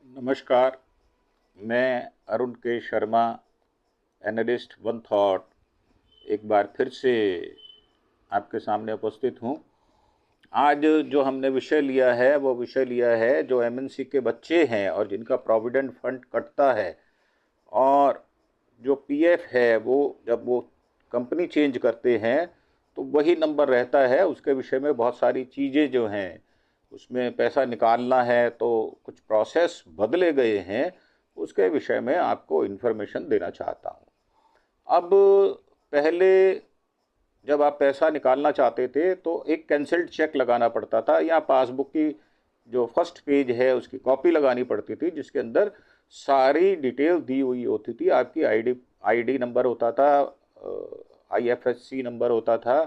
नमस्कार। मैं अरुण के शर्मा, एनालिस्ट वन थॉट, एक बार फिर से आपके सामने उपस्थित हूँ। आज जो हमने विषय लिया है वो विषय लिया है जो एमएनसी के बच्चे हैं और जिनका प्रोविडेंट फंड कटता है, और जो पीएफ है वो जब वो कंपनी चेंज करते हैं तो वही नंबर रहता है। उसके विषय में बहुत सारी चीज़ें जो हैं, उसमें पैसा निकालना है तो कुछ प्रोसेस बदले गए हैं, उसके विषय में आपको इन्फॉर्मेशन देना चाहता हूँ। अब पहले जब आप पैसा निकालना चाहते थे तो एक कैंसल्ड चेक लगाना पड़ता था, या पासबुक की जो फर्स्ट पेज है उसकी कॉपी लगानी पड़ती थी, जिसके अंदर सारी डिटेल दी हुई होती थी। आपकी आईडी नंबर होता था, आईएफएससी नंबर होता था।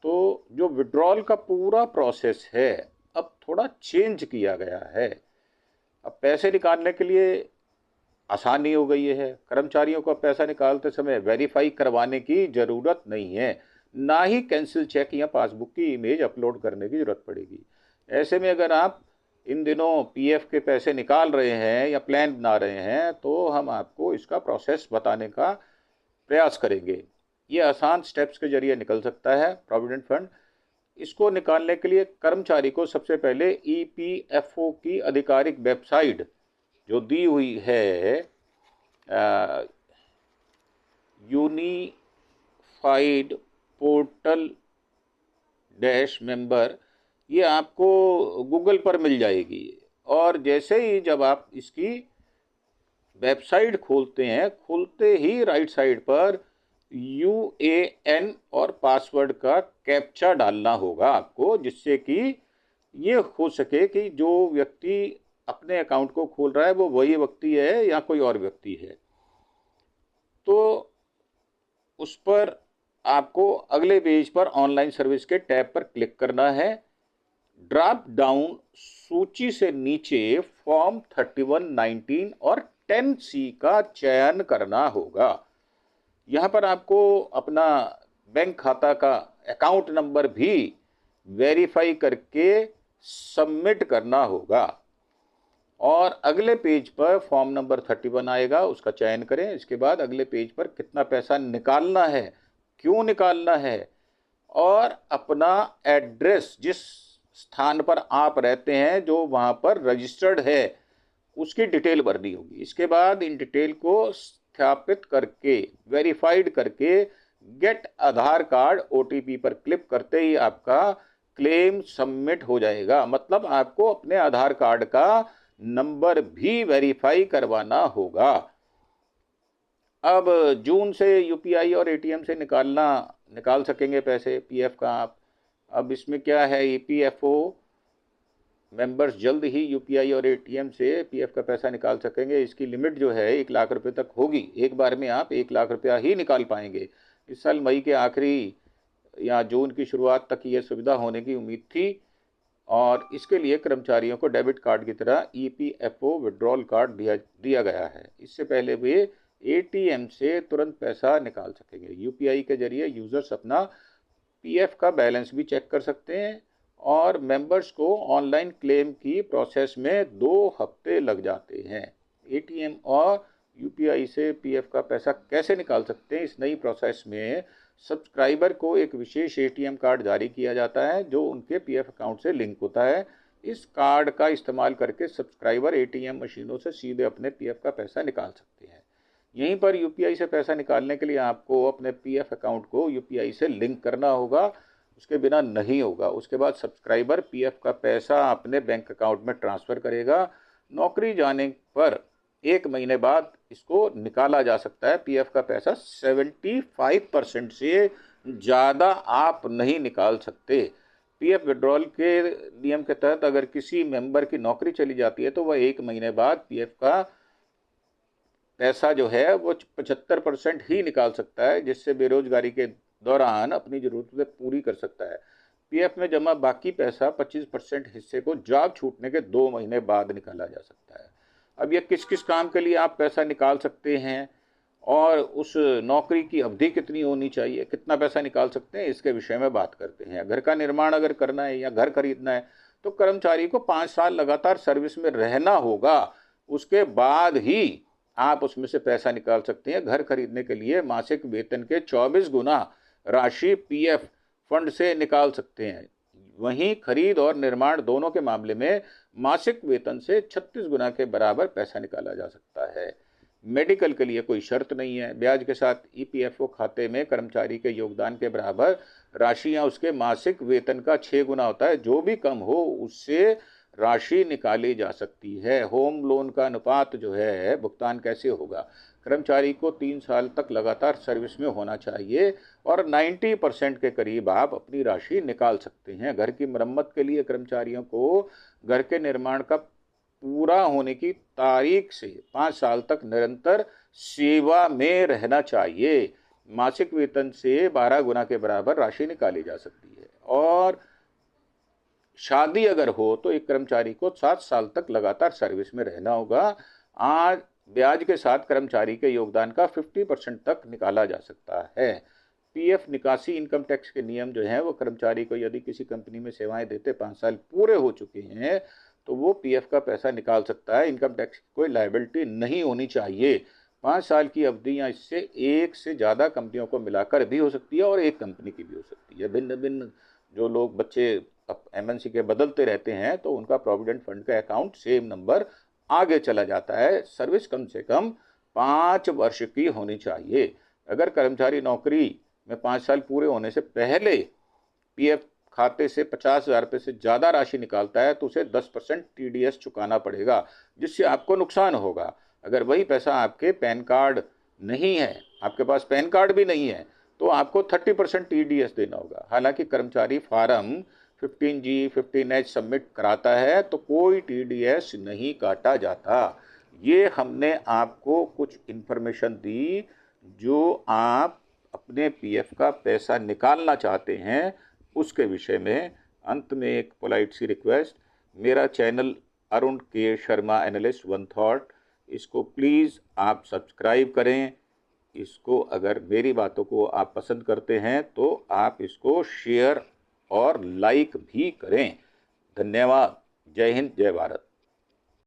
तो जो विड्रॉल का पूरा प्रोसेस है अब थोड़ा चेंज किया गया है। अब पैसे निकालने के लिए आसानी हो गई है। कर्मचारियों को पैसा निकालते समय वेरीफाई करवाने की ज़रूरत नहीं है, ना ही कैंसिल चेक या पासबुक की इमेज अपलोड करने की ज़रूरत पड़ेगी। ऐसे में अगर आप इन दिनों पीएफ के पैसे निकाल रहे हैं या प्लान बना रहे हैं तो हम आपको इसका प्रोसेस बताने का प्रयास करेंगे। ये आसान स्टेप्स के जरिए निकल सकता है प्रोविडेंट फंड। इसको निकालने के लिए कर्मचारी को सबसे पहले ईपीएफओ की आधिकारिक वेबसाइट जो दी हुई है, यूनिफाइड पोर्टल डैश मेंबर, ये आपको गूगल पर मिल जाएगी। और जैसे ही जब आप इसकी वेबसाइट खोलते हैं, खुलते ही राइट साइड पर यूएएन और पासवर्ड का कैप्चा डालना होगा आपको, जिससे कि ये हो सके कि जो व्यक्ति अपने अकाउंट को खोल रहा है वो वही व्यक्ति है या कोई और व्यक्ति है। तो उस पर आपको अगले पेज पर ऑनलाइन सर्विस के टैब पर क्लिक करना है। ड्रॉप डाउन सूची से नीचे फॉर्म 3119 और 10C का चयन करना होगा। यहाँ पर आपको अपना बैंक खाता का अकाउंट नंबर भी वेरीफाई करके सबमिट करना होगा। और अगले पेज पर फॉर्म नंबर 31 आएगा, उसका चयन करें। इसके बाद अगले पेज पर कितना पैसा निकालना है, क्यों निकालना है, और अपना एड्रेस, जिस स्थान पर आप रहते हैं जो वहाँ पर रजिस्टर्ड है, उसकी डिटेल भरनी होगी। इसके बाद इन डिटेल को सत्यापित करके वेरीफाइड करके गेट आधार कार्ड ओटीपी पर क्लिक करते ही आपका क्लेम सबमिट हो जाएगा। मतलब आपको अपने आधार कार्ड का नंबर भी वेरीफाई करवाना होगा। अब जून से यूपीआई और एटीएम से निकाल सकेंगे पैसे पीएफ का आप। अब इसमें क्या है, ईपीएफओ मेंबर्स जल्द ही यूपीआई और एटीएम से पीएफ का पैसा निकाल सकेंगे। इसकी लिमिट जो है 1 लाख रुपए तक होगी। एक बार में आप 1 लाख रुपया ही निकाल पाएंगे। इस साल मई के आखिरी या जून की शुरुआत तक ये सुविधा होने की उम्मीद थी, और इसके लिए कर्मचारियों को डेबिट कार्ड की तरह ईपीएफओ विड्रॉल कार्ड दिया गया है। इससे पहले वे एटीएम से तुरंत पैसा निकाल सकेंगे। यूपीआई के जरिए यूजर्स अपना पीएफ का बैलेंस भी चेक कर सकते हैं, और मेंबर्स को ऑनलाइन क्लेम की प्रोसेस में 2 हफ्ते लग जाते हैं। एटीएम और यूपीआई से पीएफ का पैसा कैसे निकाल सकते हैं, इस नई प्रोसेस में सब्सक्राइबर को एक विशेष एटीएम कार्ड जारी किया जाता है जो उनके पीएफ अकाउंट से लिंक होता है। इस कार्ड का इस्तेमाल करके सब्सक्राइबर एटीएम मशीनों से सीधे अपने पीएफ का पैसा निकाल सकते हैं। यहीं पर यूपीआई से पैसा निकालने के लिए आपको अपने पीएफ अकाउंट को यूपीआई से लिंक करना होगा, उसके बिना नहीं होगा। उसके बाद सब्सक्राइबर पीएफ का पैसा अपने बैंक अकाउंट में ट्रांसफ़र करेगा। नौकरी जाने पर 1 महीने बाद इसको निकाला जा सकता है। पीएफ का पैसा 75% से ज़्यादा आप नहीं निकाल सकते। पीएफ विड्रॉल के नियम के तहत अगर किसी मेंबर की नौकरी चली जाती है तो वह 1 महीने बाद पीएफ का पैसा जो है वो 75% ही निकाल सकता है, जिससे बेरोजगारी के दौरान अपनी ज़रूरतें पूरी कर सकता है। पीएफ में जमा बाकी पैसा 25% हिस्से को जॉब छूटने के 2 महीने बाद निकाला जा सकता है। अब यह किस किस काम के लिए आप पैसा निकाल सकते हैं और उस नौकरी की अवधि कितनी होनी चाहिए, कितना पैसा निकाल सकते हैं, इसके विषय में बात करते हैं। घर का निर्माण अगर करना है या घर खरीदना है तो कर्मचारी को 5 साल लगातार सर्विस में रहना होगा। उसके बाद ही आप उसमें से पैसा निकाल सकते हैं। घर खरीदने के लिए मासिक वेतन के 24 गुना राशि पीएफ फंड से निकाल सकते हैं। वहीं खरीद और निर्माण दोनों के मामले में मासिक वेतन से 36 गुना के बराबर पैसा निकाला जा सकता है। मेडिकल के लिए कोई शर्त नहीं है। ब्याज के साथ ईपीएफओ खाते में कर्मचारी के योगदान के बराबर राशि या उसके मासिक वेतन का 6 गुना होता है। जो भी कम हो उससे राशि निकाली जा सकती है। होम लोन का अनुपात जो है भुगतान कैसे होगा? कर्मचारी को 3 साल तक लगातार सर्विस में होना चाहिए और 90% के करीब आप अपनी राशि निकाल सकते हैं। घर की मरम्मत के लिए कर्मचारियों को घर के निर्माण का पूरा होने की तारीख से 5 साल तक निरंतर सेवा में रहना चाहिए। मासिक वेतन से 12 गुना के बराबर राशि निकाली जा सकती है। और शादी अगर हो तो एक कर्मचारी को 7 साल तक लगातार सर्विस में रहना होगा। आज ब्याज के साथ कर्मचारी के योगदान का 50% तक निकाला जा सकता है। पीएफ निकासी इनकम टैक्स के नियम जो हैं वो कर्मचारी को यदि किसी कंपनी में सेवाएं देते 5 साल पूरे हो चुके हैं तो वो पीएफ का पैसा निकाल सकता है। इनकम टैक्स की कोई लायबिलिटी नहीं होनी चाहिए। 5 साल की अवधि या इससे एक से ज़्यादा कंपनियों को मिलाकर भी हो सकती है और एक कंपनी की भी हो सकती है। भिन्न भिन्न जो लोग बच्चे एमएनसी के बदलते रहते हैं तो उनका प्रोविडेंट फंड का अकाउंट सेम नंबर आगे चला जाता है। सर्विस कम से कम 5 वर्ष की होनी चाहिए। अगर कर्मचारी नौकरी में 5 साल पूरे होने से पहले पीएफ खाते से 50,000 रुपये से ज़्यादा राशि निकालता है तो उसे 10% टीडीएस चुकाना पड़ेगा, जिससे आपको नुकसान होगा। अगर वही पैसा आपके पैन कार्ड नहीं है, आपके पास पैन कार्ड भी नहीं है, तो आपको 30% टीडीएस देना होगा। हालांकि कर्मचारी फार्म 15G 15H सबमिट कराता है तो कोई टीडीएस नहीं काटा जाता। ये हमने आपको कुछ इन्फॉर्मेशन दी जो आप अपने पीएफ का पैसा निकालना चाहते हैं उसके विषय में। अंत में एक पोलाइट सी रिक्वेस्ट, मेरा चैनल अरुण के शर्मा एनालिस्ट वन थॉट, इसको प्लीज़ आप सब्सक्राइब करें। इसको अगर मेरी बातों को आप पसंद करते हैं तो आप इसको शेयर और लाइक भी करें। धन्यवाद। जय हिंद, जय भारत।